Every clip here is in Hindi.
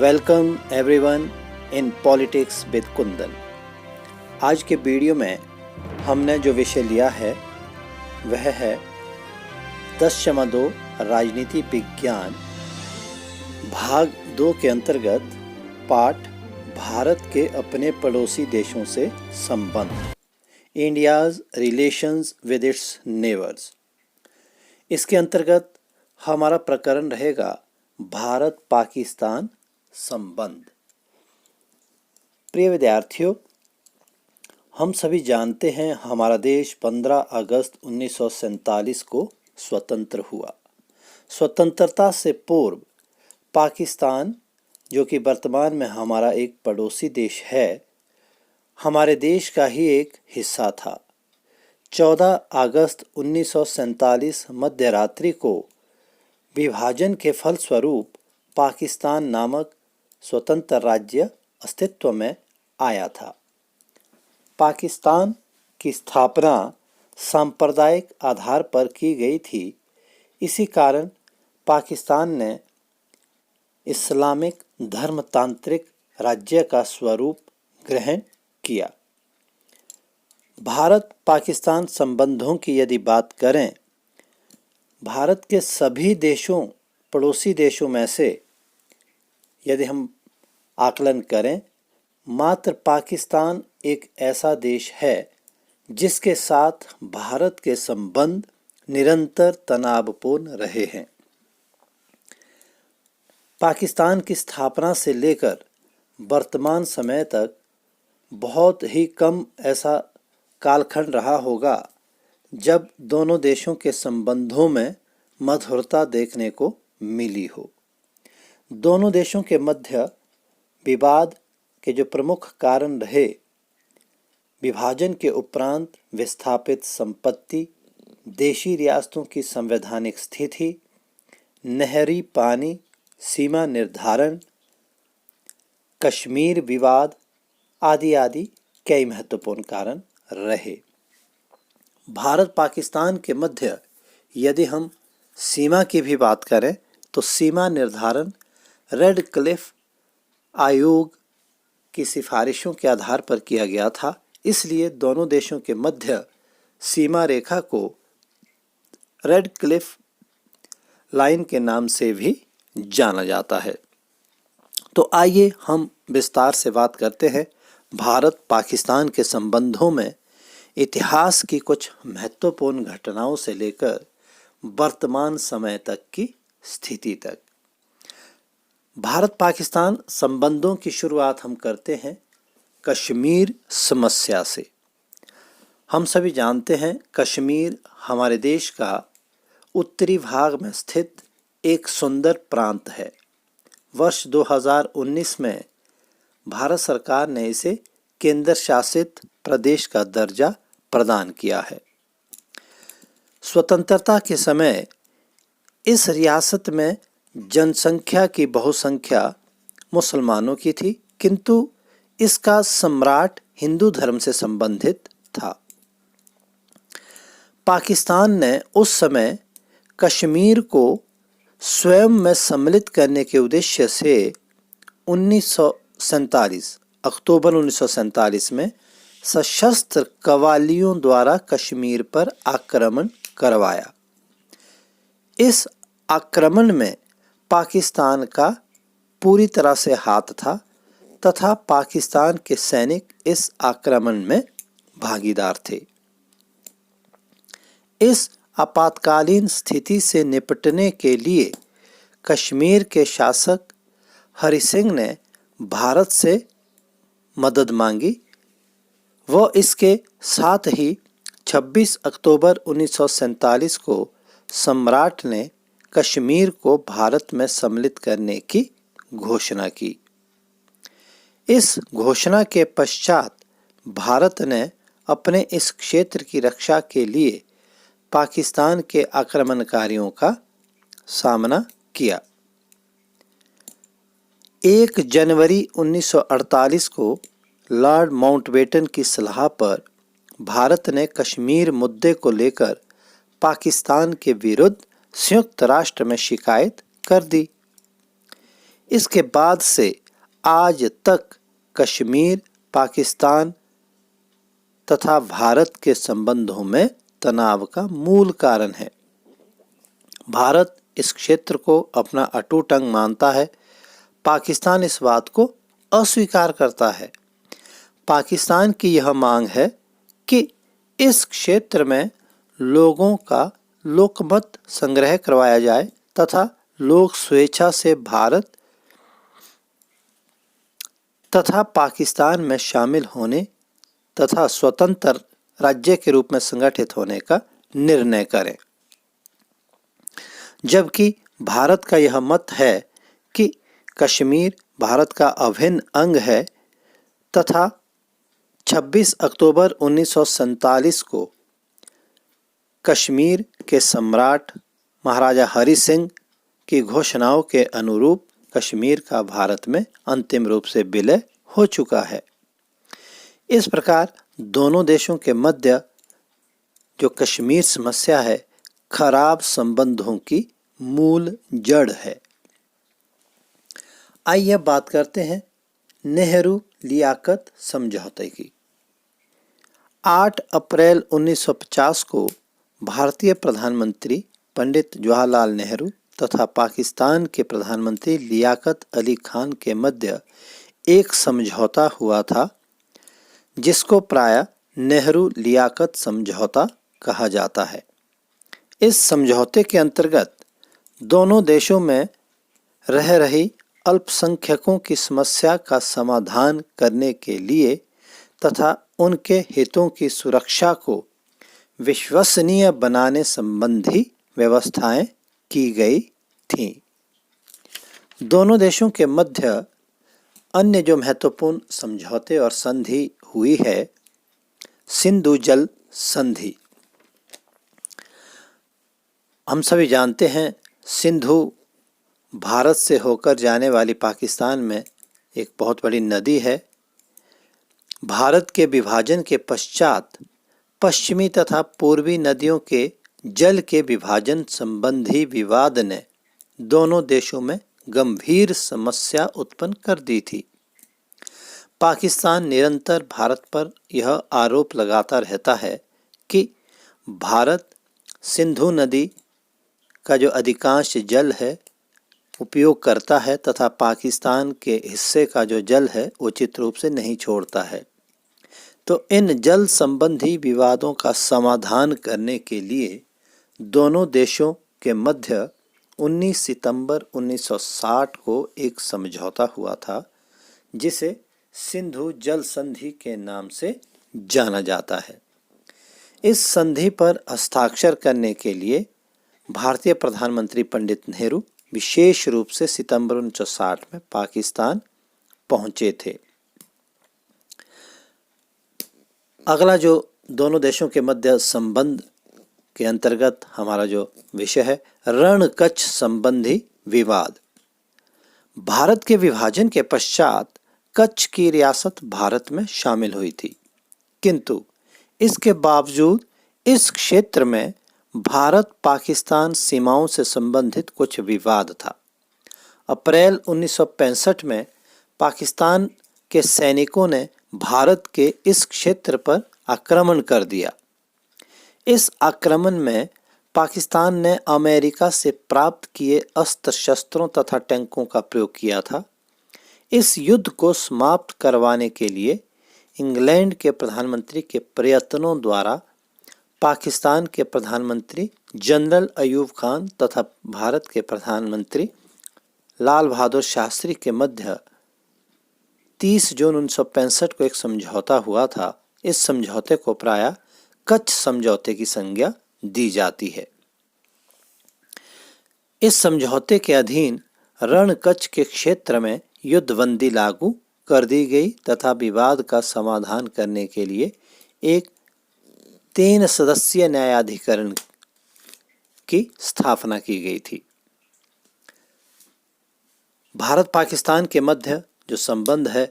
Welcome everyone in politics with Kundan. आज के वीडियो में हमने जो विषय लिया है वह है 10.2 राजनीति विज्ञान भाग 2 के अंतर्गत पाठ भारत के अपने पड़ोसी देशों से संबंध, India's relations with its neighbours. इसके अंतर्गत हमारा प्रकरण रहेगा भारत पाकिस्तान संबंध। प्रिय विद्यार्थियों, हम सभी जानते हैं हमारा देश 15 अगस्त 1947 को स्वतंत्र हुआ। स्वतंत्रता से पूर्व पाकिस्तान, जो कि वर्तमान में हमारा एक पड़ोसी देश है, हमारे देश का ही एक हिस्सा था। 14 अगस्त 1947 मध्य रात्रि को विभाजन के फलस्वरूप पाकिस्तान नामक स्वतंत्र राज्य अस्तित्व में आया था। पाकिस्तान की स्थापना सांप्रदायिक आधार पर की गई थी। इसी कारण पाकिस्तान ने इस्लामिक धर्मतांत्रिक राज्य का स्वरूप ग्रहण किया। भारत पाकिस्तान संबंधों की यदि बात करें, भारत के सभी देशों, पड़ोसी देशों में से यदि हम आकलन करें, मात्र पाकिस्तान एक ऐसा देश है जिसके साथ भारत के संबंध निरंतर तनावपूर्ण रहे हैं। पाकिस्तान की स्थापना से लेकर वर्तमान समय तक बहुत ही कम ऐसा कालखंड रहा होगा जब दोनों देशों के संबंधों में मधुरता देखने को मिली हो। दोनों देशों के मध्य विवाद के जो प्रमुख कारण रहे, विभाजन के उपरांत विस्थापित संपत्ति, देशी रियासतों की संवैधानिक स्थिति, नहरी पानी, सीमा निर्धारण, कश्मीर विवाद आदि आदि कई महत्वपूर्ण कारण रहे। भारत पाकिस्तान के मध्य यदि हम सीमा की भी बात करें तो सीमा निर्धारण रेड क्लिफ आयोग की सिफारिशों के आधार पर किया गया था। इसलिए दोनों देशों के मध्य सीमा रेखा को रेड क्लिफ लाइन के नाम से भी जाना जाता है। तो आइए हम विस्तार से बात करते हैं भारत पाकिस्तान के संबंधों में इतिहास की कुछ महत्वपूर्ण घटनाओं से लेकर वर्तमान समय तक की स्थिति तक। भारत पाकिस्तान संबंधों की शुरुआत हम करते हैं कश्मीर समस्या से। हम सभी जानते हैं कश्मीर हमारे देश का उत्तरी भाग में स्थित एक सुंदर प्रांत है। वर्ष 2019 में भारत सरकार ने इसे केंद्र शासित प्रदेश का दर्जा प्रदान किया है। स्वतंत्रता के समय इस रियासत में जनसंख्या की बहुसंख्या मुसलमानों की थी, किंतु इसका सम्राट हिंदू धर्म से संबंधित था। पाकिस्तान ने उस समय कश्मीर को स्वयं में सम्मिलित करने के उद्देश्य से 1947 अक्टूबर 1947 में सशस्त्र कवालियों द्वारा कश्मीर पर आक्रमण करवाया। इस आक्रमण में पाकिस्तान का पूरी तरह से हाथ था तथा पाकिस्तान के सैनिक इस आक्रमण में भागीदार थे। इस आपातकालीन स्थिति से निपटने के लिए कश्मीर के शासक हरि सिंह ने भारत से मदद मांगी। वह इसके साथ ही 26 अक्टूबर 1947 को सम्राट ने कश्मीर को भारत में सम्मिलित करने की घोषणा की। इस घोषणा के पश्चात भारत ने अपने इस क्षेत्र की रक्षा के लिए पाकिस्तान के आक्रमणकारियों का सामना किया। 1 जनवरी 1948 को लॉर्ड माउंटबेटन की सलाह पर भारत ने कश्मीर मुद्दे को लेकर पाकिस्तान के विरुद्ध संयुक्त राष्ट्र में शिकायत कर दी। इसके बाद से आज तक कश्मीर पाकिस्तान तथा भारत के संबंधों में तनाव का मूल कारण है। भारत इस क्षेत्र को अपना अटूट अंग मानता है। पाकिस्तान इस बात को अस्वीकार करता है। पाकिस्तान की यह मांग है कि इस क्षेत्र में लोगों का लोकमत संग्रह करवाया जाए तथा लोग स्वेच्छा से भारत तथा पाकिस्तान में शामिल होने तथा स्वतंत्र राज्य के रूप में संगठित होने का निर्णय करें। जबकि भारत का यह मत है कि कश्मीर भारत का अभिन्न अंग है तथा 26 अक्टूबर 1947 को कश्मीर के सम्राट महाराजा हरि सिंह की घोषणाओं के अनुरूप कश्मीर का भारत में अंतिम रूप से विलय हो चुका है। इस प्रकार दोनों देशों के मध्य जो कश्मीर समस्या है, खराब संबंधों की मूल जड़ है। आइए बात करते हैं नेहरू लियाकत समझौते की। 8 अप्रैल 1950 को भारतीय प्रधानमंत्री पंडित जवाहरलाल नेहरू तथा पाकिस्तान के प्रधानमंत्री लियाकत अली खान के मध्य एक समझौता हुआ था, जिसको प्रायः नेहरू लियाकत समझौता कहा जाता है। इस समझौते के अंतर्गत दोनों देशों में रह रही अल्पसंख्यकों की समस्या का समाधान करने के लिए तथा उनके हितों की सुरक्षा को विश्वसनीय बनाने संबंधी व्यवस्थाएं की गई थीं। दोनों देशों के मध्य अन्य जो महत्वपूर्ण समझौते और संधि हुई है, सिंधु जल संधि। हम सभी जानते हैं सिंधु भारत से होकर जाने वाली पाकिस्तान में एक बहुत बड़ी नदी है। भारत के विभाजन के पश्चात पश्चिमी तथा पूर्वी नदियों के जल के विभाजन संबंधी विवाद ने दोनों देशों में गंभीर समस्या उत्पन्न कर दी थी। पाकिस्तान निरंतर भारत पर यह आरोप लगाता रहता है कि भारत सिंधु नदी का जो अधिकांश जल है उपयोग करता है तथा पाकिस्तान के हिस्से का जो जल है उचित रूप से नहीं छोड़ता है। तो इन जल संबंधी विवादों का समाधान करने के लिए दोनों देशों के मध्य 19 सितंबर 1960 को एक समझौता हुआ था, जिसे सिंधु जल संधि के नाम से जाना जाता है। इस संधि पर हस्ताक्षर करने के लिए भारतीय प्रधानमंत्री पंडित नेहरू विशेष रूप से सितंबर 1960 में पाकिस्तान पहुंचे थे। अगला जो दोनों देशों के मध्य संबंध के अंतर्गत हमारा जो विषय है, रण कच्छ संबंधी विवाद। भारत के विभाजन के पश्चात कच्छ की रियासत भारत में शामिल हुई थी, किंतु इसके बावजूद इस क्षेत्र में भारत पाकिस्तान सीमाओं से संबंधित कुछ विवाद था। अप्रैल 1965 में पाकिस्तान के सैनिकों ने भारत के इस क्षेत्र पर आक्रमण कर दिया। इस आक्रमण में पाकिस्तान ने अमेरिका से प्राप्त किए अस्त्र शस्त्रों तथा टैंकों का प्रयोग किया था। इस युद्ध को समाप्त करवाने के लिए इंग्लैंड के प्रधानमंत्री के प्रयत्नों द्वारा पाकिस्तान के प्रधानमंत्री जनरल अयूब खान तथा भारत के प्रधानमंत्री लाल बहादुर शास्त्री के मध्य 30 जून 1965 को एक समझौता हुआ था। इस समझौते को प्रायः कच्छ समझौते की संज्ञा दी जाती है। इस समझौते के अधीन रण कच्छ के क्षेत्र में युद्धबंदी लागू कर दी गई तथा विवाद का समाधान करने के लिए एक 3 सदस्यीय न्यायाधिकरण की स्थापना की गई थी। भारत पाकिस्तान के मध्य जो संबंध है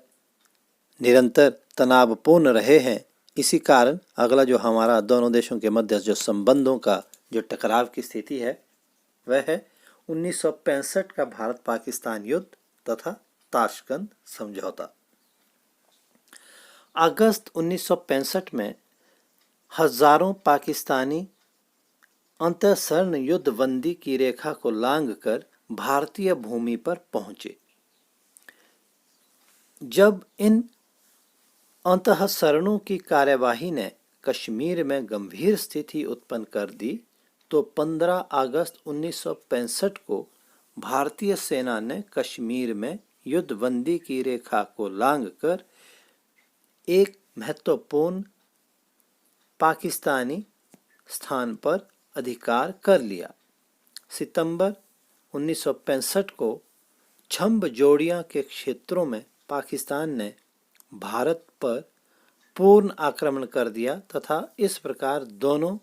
निरंतर तनावपूर्ण रहे हैं। इसी कारण अगला जो हमारा दोनों देशों के मध्य जो संबंधों का जो टकराव की स्थिति है वह है 1965 का भारत पाकिस्तान युद्ध तथा ताशकंद समझौता। अगस्त 1965 में हजारों पाकिस्तानी अंतःसरण युद्ध बंदी की रेखा को लांघकर भारतीय भूमि पर पहुंचे। जब इन अंतःसरणों की कार्यवाही ने कश्मीर में गंभीर स्थिति उत्पन्न कर दी तो 15 अगस्त 1965 को भारतीय सेना ने कश्मीर में युद्धबंदी की रेखा को लांघकर एक महत्वपूर्ण पाकिस्तानी स्थान पर अधिकार कर लिया। सितंबर 1965 को छंब जोड़ियां के क्षेत्रों में पाकिस्तान ने भारत पर पूर्ण आक्रमण कर दिया तथा इस प्रकार दोनों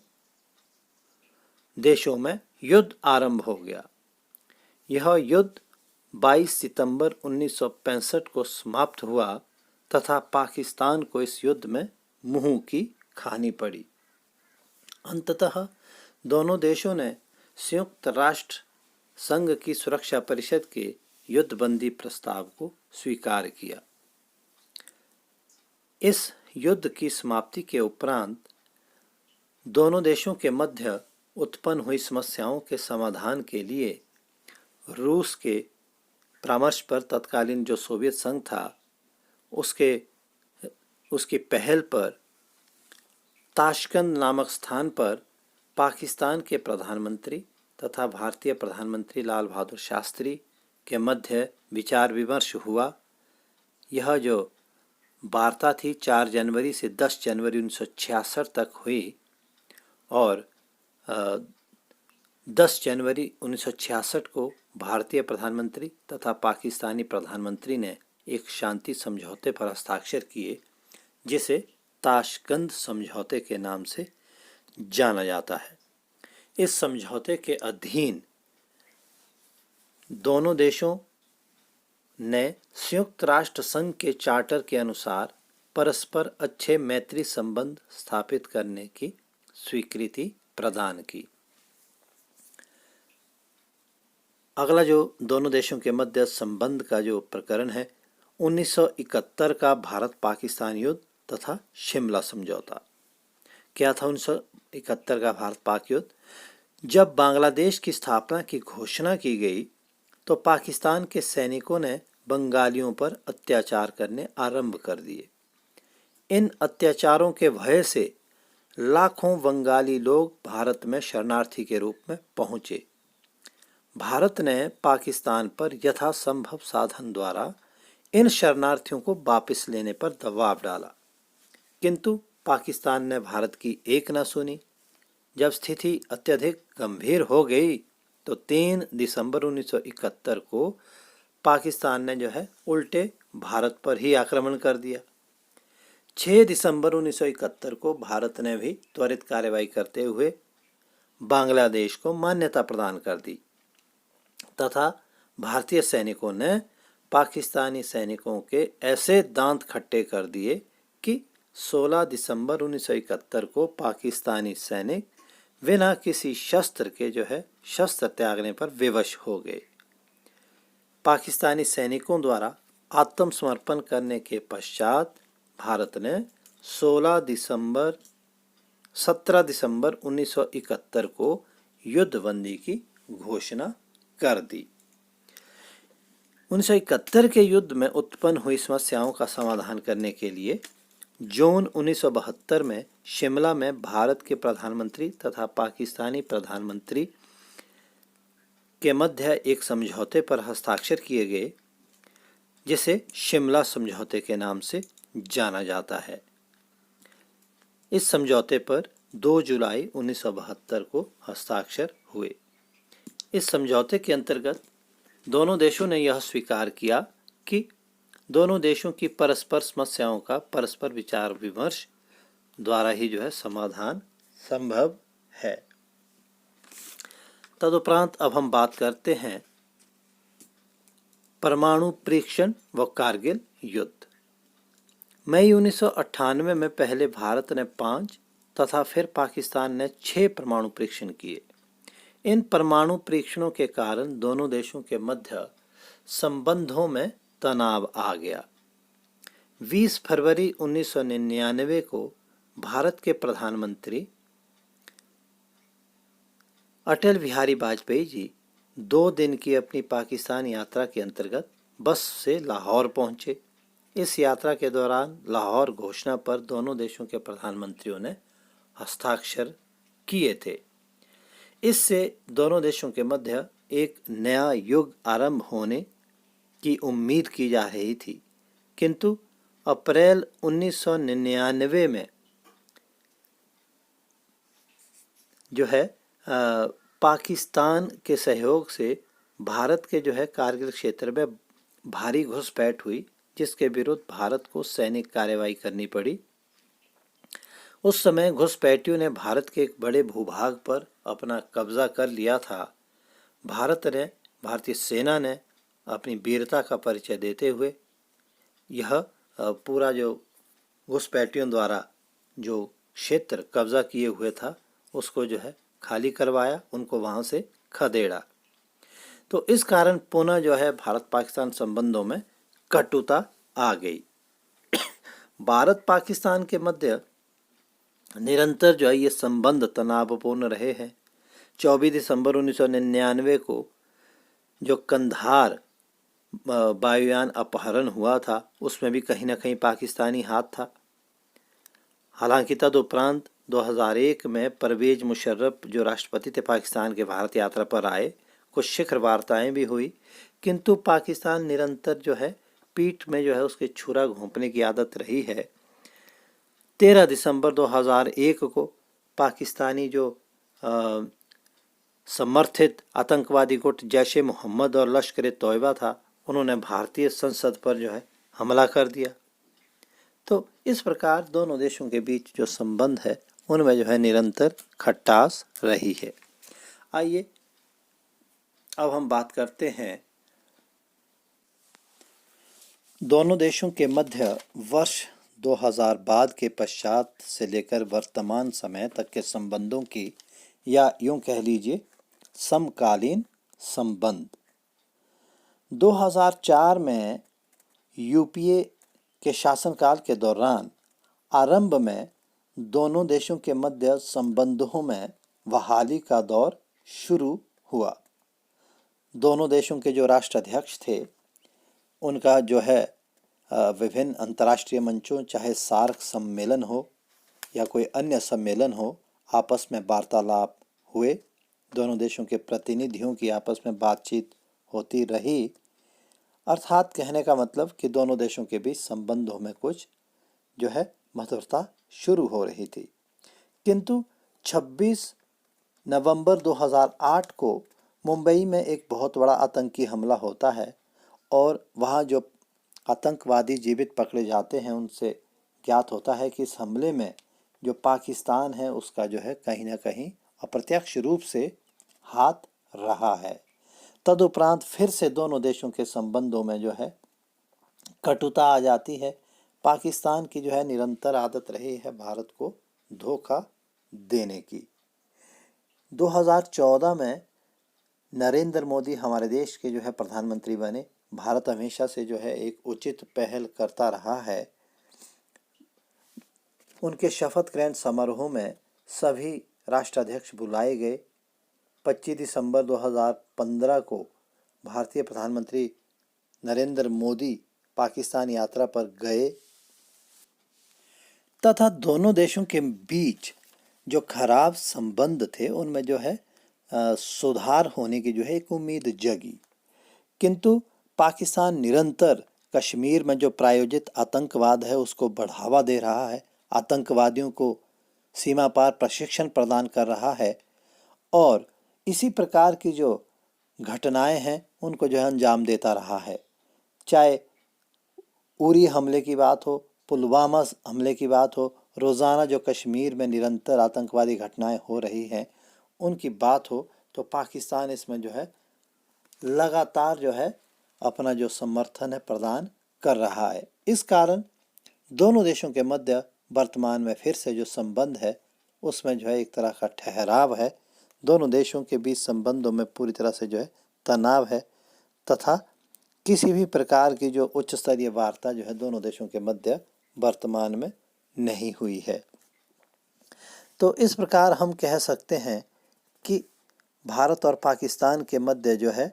देशों में युद्ध आरंभ हो गया। यह युद्ध 22 सितंबर 1965 को समाप्त हुआ तथा पाकिस्तान को इस युद्ध में मुंह की खानी पड़ी। अंततः दोनों देशों ने संयुक्त राष्ट्र संघ की सुरक्षा परिषद के युद्धबंदी प्रस्ताव को स्वीकार किया। इस युद्ध की समाप्ति के उपरांत दोनों देशों के मध्य उत्पन्न हुई समस्याओं के समाधान के लिए रूस के परामर्श पर तत्कालीन जो सोवियत संघ था उसकी पहल पर ताशकंद नामक स्थान पर पाकिस्तान के प्रधानमंत्री तथा भारतीय प्रधानमंत्री लाल बहादुर शास्त्री के मध्य विचार विमर्श हुआ। यह जो वार्ता थी 4 जनवरी से 10 जनवरी 1966 तक हुई और 10 जनवरी 1966 को भारतीय प्रधानमंत्री तथा पाकिस्तानी प्रधानमंत्री ने एक शांति समझौते पर हस्ताक्षर किए जिसे ताशकंद समझौते के नाम से जाना जाता है। इस समझौते के अधीन दोनों देशों ने संयुक्त राष्ट्र संघ के चार्टर के अनुसार परस्पर अच्छे मैत्री संबंध स्थापित करने की स्वीकृति प्रदान की। अगला जो दोनों देशों के मध्य संबंध का जो प्रकरण है 1971 का भारत पाकिस्तान युद्ध तथा शिमला समझौता। क्या था 1971 का भारत पाक युद्ध? जब बांग्लादेश की स्थापना की घोषणा की गई तो पाकिस्तान के सैनिकों ने बंगालियों पर अत्याचार करने आरंभ कर दिए। इन अत्याचारों के भय से लाखों बंगाली लोग भारत में शरणार्थी के रूप में पहुंचे। भारत ने पाकिस्तान पर यथासंभव साधन द्वारा इन शरणार्थियों को वापस लेने पर दबाव डाला, किंतु पाकिस्तान ने भारत की एक न सुनी। जब स्थिति अत्यधिक गंभीर हो गई तो 3 दिसंबर 1971 को पाकिस्तान ने जो है उल्टे भारत पर ही आक्रमण कर दिया। 6 दिसंबर 1971 को भारत ने भी त्वरित कार्रवाई करते हुए बांग्लादेश को मान्यता प्रदान कर दी तथा भारतीय सैनिकों ने पाकिस्तानी सैनिकों के ऐसे दांत खट्टे कर दिए कि 16 दिसंबर 1971 को पाकिस्तानी सैनिक बिना किसी शस्त्र के जो है शस्त्र त्यागने पर विवश हो गए। पाकिस्तानी सैनिकों द्वारा आत्मसमर्पण करने के पश्चात भारत ने 17 दिसंबर 1971 को युद्धबंदी की घोषणा कर दी। 1971 के युद्ध में उत्पन्न हुई समस्याओं का समाधान करने के लिए जून 1972 में शिमला में भारत के प्रधानमंत्री तथा पाकिस्तानी प्रधानमंत्री के मध्य एक समझौते पर हस्ताक्षर किए गए जिसे शिमला समझौते के नाम से जाना जाता है। इस समझौते पर 2 जुलाई 1972 को हस्ताक्षर हुए। इस समझौते के अंतर्गत दोनों देशों ने यह स्वीकार किया कि दोनों देशों की परस्पर समस्याओं का परस्पर विचार विमर्श द्वारा ही जो है समाधान संभव है। तदुपरांत अब हम बात करते हैं परमाणु परीक्षण व कारगिल युद्ध। मई 1998 में पहले भारत ने 5 तथा फिर पाकिस्तान ने 6 परमाणु परीक्षण किए। इन परमाणु परीक्षणों के कारण दोनों देशों के मध्य संबंधों में तनाव आ गया। 20 फरवरी 1999 को भारत के प्रधानमंत्री अटल बिहारी वाजपेयी जी 2 दिन की अपनी पाकिस्तान यात्रा के अंतर्गत बस से लाहौर पहुंचे। इस यात्रा के दौरान लाहौर घोषणा पर दोनों देशों के प्रधानमंत्रियों ने हस्ताक्षर किए थे। इससे दोनों देशों के मध्य एक नया युग आरंभ होने की उम्मीद की जा रही थी, किंतु अप्रैल 1999 में जो है पाकिस्तान के सहयोग से भारत के जो है कारगिल क्षेत्र में भारी घुसपैठ हुई, जिसके विरुद्ध भारत को सैनिक कार्रवाई करनी पड़ी। उस समय घुसपैठियों ने भारत के एक बड़े भूभाग पर अपना कब्जा कर लिया था। भारतीय सेना ने अपनी वीरता का परिचय देते हुए यह पूरा जो घुसपैठियों द्वारा जो क्षेत्र कब्जा किए हुए था उसको जो है खाली करवाया, उनको वहाँ से खदेड़ा। तो इस कारण पुनः जो है भारत पाकिस्तान संबंधों में कटुता आ गई। भारत पाकिस्तान के मध्य निरंतर जो है ये संबंध तनावपूर्ण रहे हैं। 24 दिसंबर 1999 को जो कंधार वायुयान अपहरण हुआ था उसमें भी कहीं ना कहीं पाकिस्तानी हाथ था। हालांकि तदुपरांत 2001 में परवेज मुशर्रफ जो राष्ट्रपति थे पाकिस्तान के भारत यात्रा पर आए, कुछ शिखर वार्ताएं भी हुई, किंतु पाकिस्तान निरंतर जो है पीठ में जो है उसके छुरा घोंपने की आदत रही है। 13 दिसंबर 2001 को पाकिस्तानी जो समर्थित आतंकवादी गुट जैश ए मोहम्मद और लश्कर ए तोयबा था, उन्होंने भारतीय संसद पर जो है हमला कर दिया। तो इस प्रकार दोनों देशों के बीच जो संबंध है उनमें जो है निरंतर खटास रही है। आइए अब हम बात करते हैं दोनों देशों के मध्य वर्ष 2000 बाद के पश्चात से लेकर वर्तमान समय तक के संबंधों की, या यूं कह लीजिए समकालीन संबंध। 2004 में यूपीए के शासनकाल के दौरान आरंभ में दोनों देशों के मध्य संबंधों में बहाली का दौर शुरू हुआ। दोनों देशों के जो राष्ट्राध्यक्ष थे उनका जो है विभिन्न अंतर्राष्ट्रीय मंचों, चाहे सार्क सम्मेलन हो या कोई अन्य सम्मेलन हो, आपस में वार्तालाप हुए। दोनों देशों के प्रतिनिधियों की आपस में बातचीत होती रही। अर्थात कहने का मतलब कि दोनों देशों के बीच संबंधों में कुछ जो है मधुरता शुरू हो रही थी। किंतु 26 नवंबर 2008 को मुंबई में एक बहुत बड़ा आतंकी हमला होता है और वहाँ जो आतंकवादी जीवित पकड़े जाते हैं उनसे ज्ञात होता है कि इस हमले में जो पाकिस्तान है उसका जो है कहीं ना कहीं अप्रत्यक्ष रूप से हाथ रहा है। तदुपरांत फिर से दोनों देशों के संबंधों में जो है कटुता आ जाती है। पाकिस्तान की जो है निरंतर आदत रही है भारत को धोखा देने की। 2014 में नरेंद्र मोदी हमारे देश के जो है प्रधानमंत्री बने। भारत हमेशा से जो है एक उचित पहल करता रहा है। उनके शपथ ग्रहण समारोह में सभी राष्ट्राध्यक्ष बुलाए गए। 25 दिसंबर 2015 को भारतीय प्रधानमंत्री नरेंद्र मोदी पाकिस्तान यात्रा पर गए तथा दोनों देशों के बीच जो खराब संबंध थे उनमें जो है सुधार होने की जो है एक उम्मीद जगी। किंतु पाकिस्तान निरंतर कश्मीर में जो प्रायोजित आतंकवाद है उसको बढ़ावा दे रहा है, आतंकवादियों को सीमा पार प्रशिक्षण प्रदान कर रहा है और इसी प्रकार की जो घटनाएं हैं उनको जो है अंजाम देता रहा है। चाहे उरी हमले की बात हो, पुलवामा हमले की बात हो, रोज़ाना जो कश्मीर में निरंतर आतंकवादी घटनाएं हो रही हैं उनकी बात हो, तो पाकिस्तान इसमें जो है लगातार जो है अपना जो समर्थन है प्रदान कर रहा है। इस कारण दोनों देशों के मध्य वर्तमान में फिर से जो संबंध है उसमें जो है एक तरह का ठहराव है। दोनों देशों के बीच संबंधों में पूरी तरह से जो है तनाव है तथा किसी भी प्रकार की जो उच्च स्तरीय वार्ता जो है दोनों देशों के मध्य वर्तमान में नहीं हुई है। तो इस प्रकार हम कह सकते हैं कि भारत और पाकिस्तान के मध्य जो है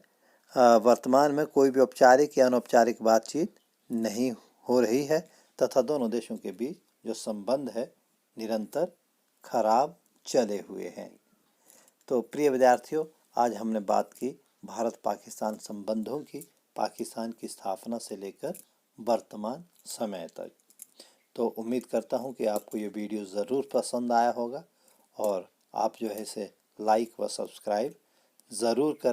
वर्तमान में कोई भी औपचारिक या अनौपचारिक बातचीत नहीं हो रही है तथा दोनों देशों के बीच जो संबंध है निरंतर खराब चले हुए हैं। तो प्रिय विद्यार्थियों, आज हमने बात की भारत पाकिस्तान संबंधों की, पाकिस्तान की स्थापना से लेकर वर्तमान समय तक। तो उम्मीद करता हूँ कि आपको ये वीडियो ज़रूर पसंद आया होगा और आप जो है इसे लाइक व सब्सक्राइब ज़रूर कर